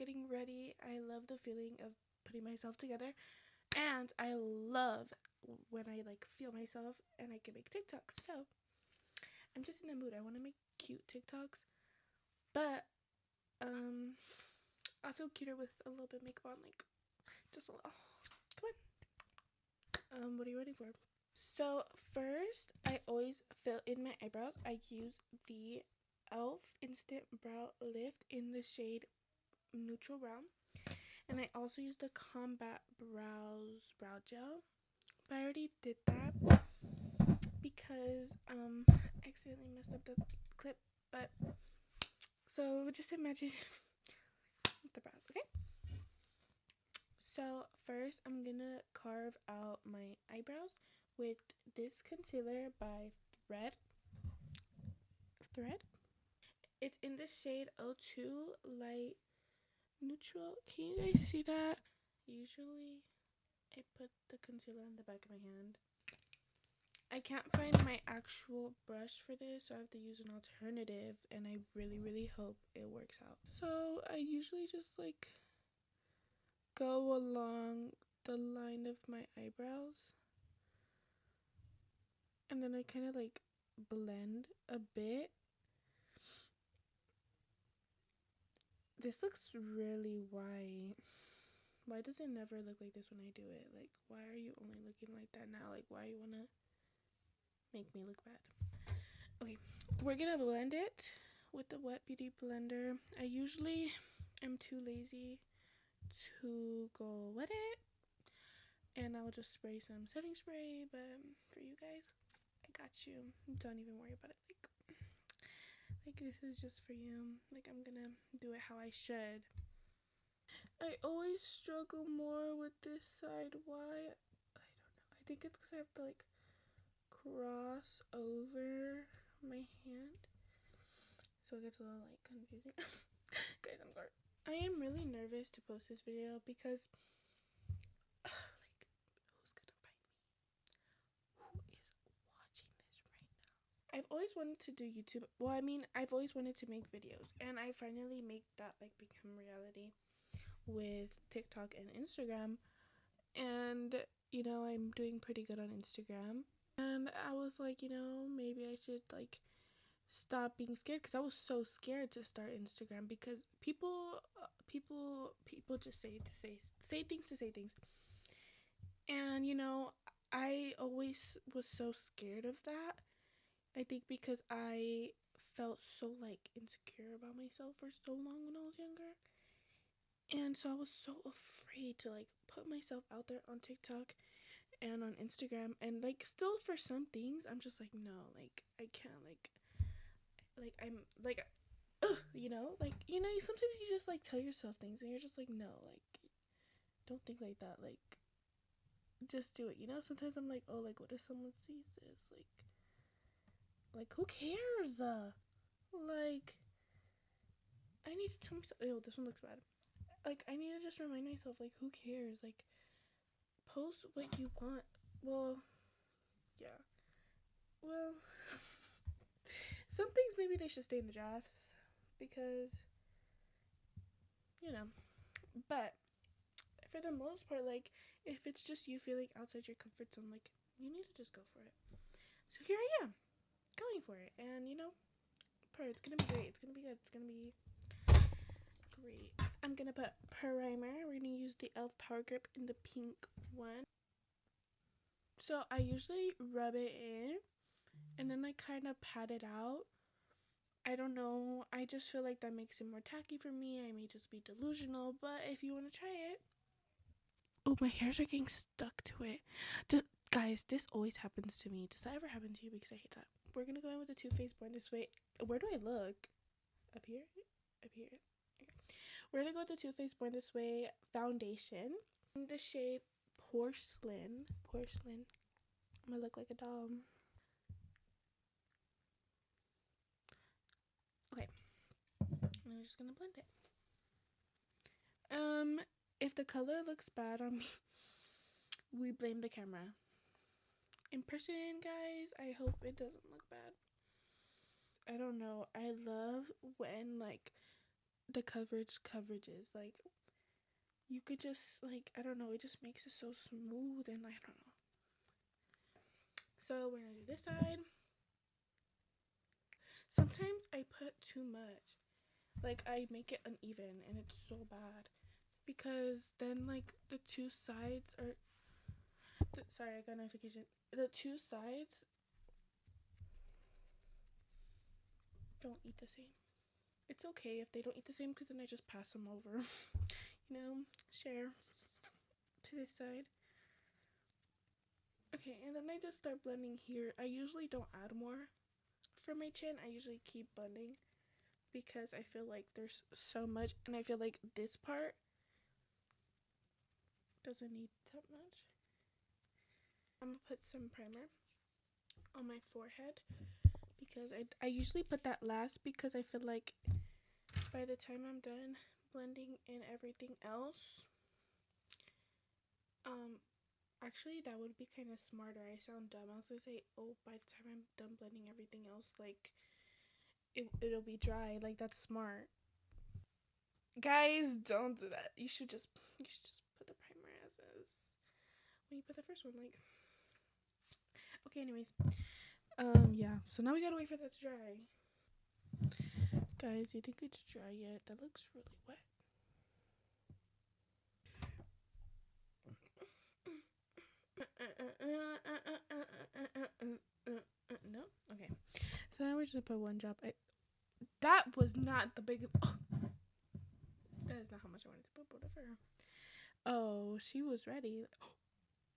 getting ready. I love the feeling of putting myself together, and I love when I like feel myself and I can make TikToks. So I'm just in the mood. I want to make cute TikToks, but I feel cuter with a little bit of makeup on, like just a little. Come on. What are you ready for? So first, I always fill in my eyebrows. I use the e.l.f. Instant Brow Lift in the shade Neutral Brown. And I also use the Combat Brow Gel. But I already did that because I accidentally messed up the clip. But so just imagine the brows, okay? So first, I'm gonna carve out my eyebrows with this concealer by Thread. It's in the shade 02 Light Neutral. Can you guys see that? Usually I put the concealer on the back of my hand. I can't find my actual brush for this, so I have to use an alternative, and I really hope it works out. So I usually just like go along the line of my eyebrows, and then I kind of like blend a bit. This looks really white. Why does it never look like this when I do it? Like, why are you only looking like that now? Like, why you wanna make me look bad? Okay, we're gonna blend it with the Wet Beauty blender. I usually am too lazy to go wet it, and I'll just spray some setting spray, but for you guys, I got you. Don't even worry about it. Like this is just for you. Like, I'm gonna do it how I should. I always struggle more with this side. Why? I don't know. I think it's because I have to like cross over my hand, so it gets a little like confusing. Guys, I'm sorry. I am really nervous to post this video because like, who's gonna find me? Who is watching this right now? I've always wanted to do YouTube. Well, I mean, I've always wanted to make videos, and I finally make that like become reality with TikTok and Instagram. And you know, I'm doing pretty good on Instagram, and I was like, you know, maybe I should like stop being scared, because I was so scared to start Instagram because people just say things, and you know, I always was so scared of that. I think because I felt so like insecure about myself for so long when I was younger, and so I was so afraid to like put myself out there on TikTok and on Instagram. And like, still for some things I'm just like, no, like I can't, like I'm like, ugh, you know, like, you know, sometimes you just like tell yourself things and you're just like, no, like, don't think like that, like, just do it, you know. Sometimes I'm like, oh, like, what if someone sees this, like who cares, like, I need to tell myself, ew, this one looks bad, like, I need to just remind myself, like, who cares, like, post what you want. Well, yeah, well, some things maybe they should stay in the drafts because, you know, but for the most part, like, if it's just you feeling outside your comfort zone, like, you need to just go for it. So here I am, going for it, and you know, it's gonna be great. It's gonna be good. It's gonna be great. I'm gonna put primer. We're gonna use the e.l.f. Power Grip in the pink one. So I usually rub it in, and then I kind of pat it out. I don't know. I just feel like that makes it more tacky for me. I may just be delusional, but if you want to try it. Oh, my hairs are getting stuck to it. Guys, this always happens to me. Does that ever happen to you? Because I hate that. We're going to go in with the Too Faced Born This Way. Where do I look? Up here? Up here. Okay. We're going to go with the Too Faced Born This Way foundation in the shade Porcelain. I'm going to look like a doll. Okay. I'm just going to blend it. If the color looks bad on me, we blame the camera. In person, guys, I hope it doesn't look bad. I don't know. I love when like the coverages. Like, you could just, like, I don't know, it just makes it so smooth, and I don't know. So we're gonna do this side. Sometimes I put too much. Like, I make it uneven, and it's so bad. Because then, like, the two sides are... sorry, I got a notification. The two sides don't eat the same. It's okay if they don't eat the same, because then I just pass them over. You know, share to this side. Okay, and then I just start blending here. I usually don't add more for my chin. I usually keep blending because I feel like there's so much, and I feel like this part doesn't need that much. I'm gonna put some primer on my forehead because I usually put that last, because I feel like by the time I'm done blending in everything else, actually that would be kind of smarter. I sound dumb. I was gonna say, oh, by the time I'm done blending everything else, like it'll be dry. Like, that's smart. Guys, don't do that. You should just put the primer as is when you put the first one. Like, okay, anyways, yeah. So now we gotta wait for that to dry. Guys, you think it's dry yet? That looks really wet. No. Okay. So now we're just gonna put one drop. That was not the big. Oh, that is not how much I wanted to put. Whatever. Oh, she was ready.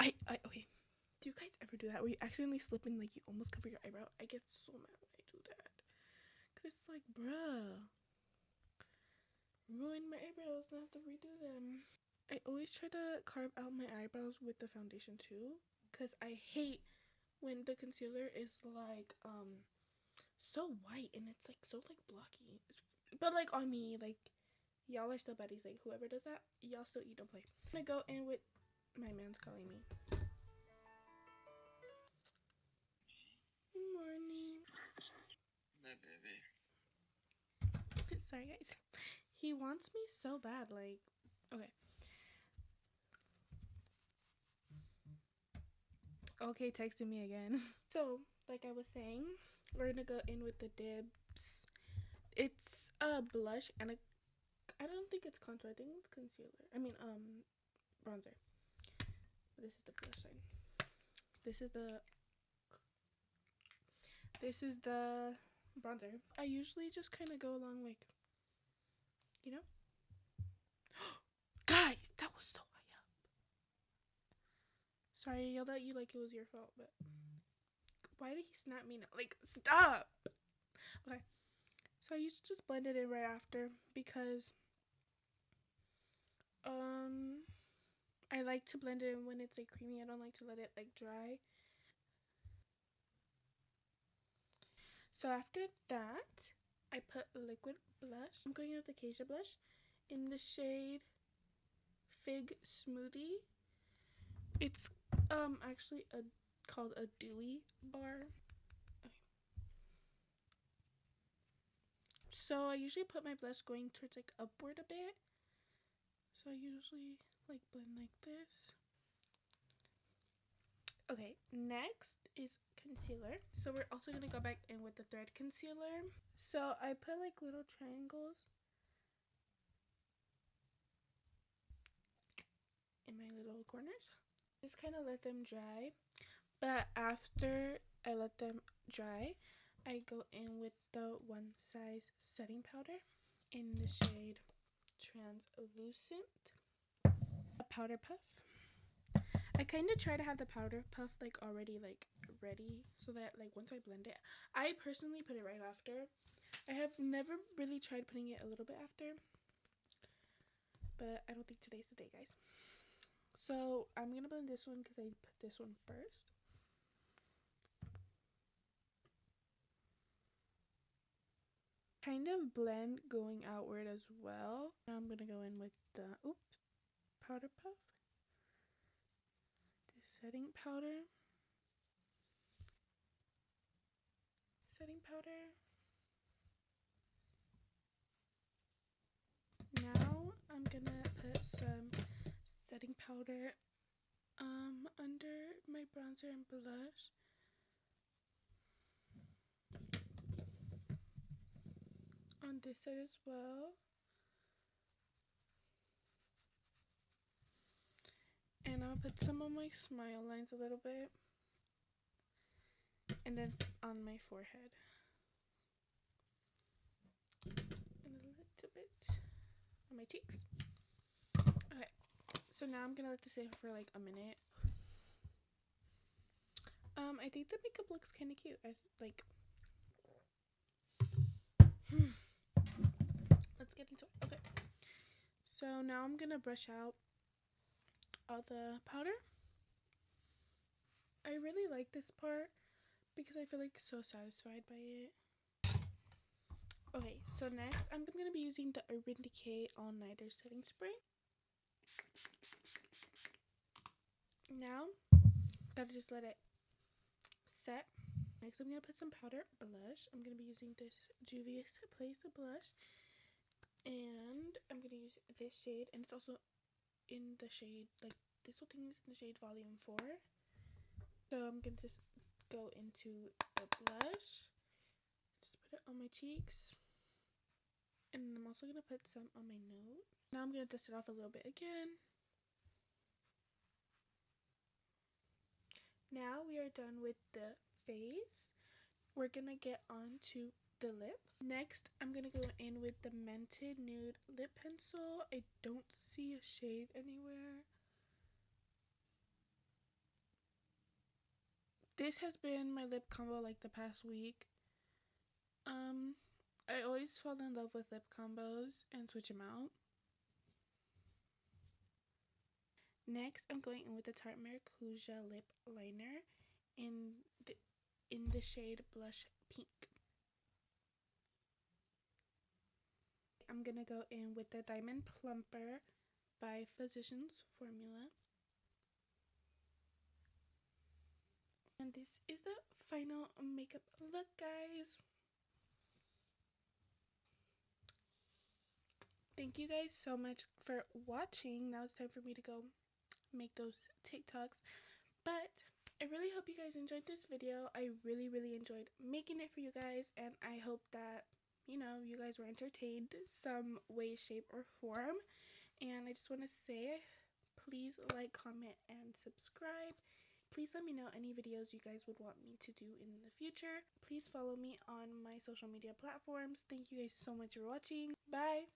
Okay. Do you guys ever do that where you accidentally slip in, like, you almost cover your eyebrow? I get so mad when I do that. Cause it's like, bruh, ruin my eyebrows and I have to redo them. I always try to carve out my eyebrows with the foundation too, cause I hate when the concealer is like so white and it's like so like blocky. But like on me, like, y'all are still buddies. Like, whoever does that, y'all still eat, don't play. I'm gonna go in with... my man's calling me. Morning. My baby. Sorry, guys. He wants me so bad. Like, okay. Okay, texting me again. So, like I was saying, we're gonna go in with the Dibs. It's a blush and I don't think it's contour. I think it's concealer. I mean, bronzer. This is the blush side. This is the... this is the bronzer. I usually just kind of go along, like, you know. Guys, that was so high up. Sorry, I yelled at you like it was your fault, but why did he snap me now? Like, stop. Okay, so I used to just blend it in right after because I like to blend it in when it's like creamy. I don't like to let it like dry. So after that, I put liquid blush. I'm going with the Acacia blush in the shade Fig Smoothie. It's actually called a dewy bar. Okay. So I usually put my blush going towards like upward a bit. So I usually like blend like this. Okay, next is concealer. So we're also gonna go back in with the thread concealer. So I put like little triangles in my little corners. Just kind of let them dry. But after I let them dry, I go in with the One Size setting powder in the shade Translucent. A powder puff. I kind of try to have the powder puff like already like ready so that like once I blend it, I personally put it right after. I have never really tried putting it a little bit after, but I don't think today's the day, guys. So I'm gonna blend this one because I put this one first. Kind of blend going outward as well. Now I'm gonna go in with the powder puff, the setting powder, I'm gonna put some setting powder under my bronzer and blush. On this side as well. And I'll put some on my smile lines a little bit. And then on my forehead. And a little bit on my cheeks. Okay, so now I'm gonna let this sit for like a minute. I think the makeup looks kind of cute. Let's get into it. Okay, so now I'm gonna brush out all the powder. I really like this part because I feel like so satisfied by it. Okay, so next I'm gonna be using the Urban Decay All Nighter Setting Spray. Now, gotta just let it set. Next, I'm gonna put some powder blush. I'm gonna be using this Juvia's Place blush, and I'm gonna use this shade, and it's also in the shade, like this whole thing is in the shade Volume 4. So I'm gonna just go into the blush, just put it on my cheeks, and I'm also gonna put some on my nose. Now I'm gonna dust it off a little bit again. Now we are done with the face. We're gonna get on to the lips. Next, I'm gonna go in with the Mented Nude Lip Pencil. I don't see a shade anywhere. This has been my lip combo like the past week. I always fall in love with lip combos and switch them out. Next, I'm going in with the Tarte Maracuja lip liner in the shade Blush Pink. I'm gonna go in with the Diamond Plumper by Physicians Formula. And this is the final makeup look, guys. Thank you guys so much for watching. Now it's time for me to go make those TikToks. But I really hope you guys enjoyed this video. I really enjoyed making it for you guys, and I hope that, you know, you guys were entertained some way, shape, or form. And I just want to say, please like, comment, and subscribe. Please let me know any videos you guys would want me to do in the future. Please follow me on my social media platforms. Thank you guys so much for watching. Bye!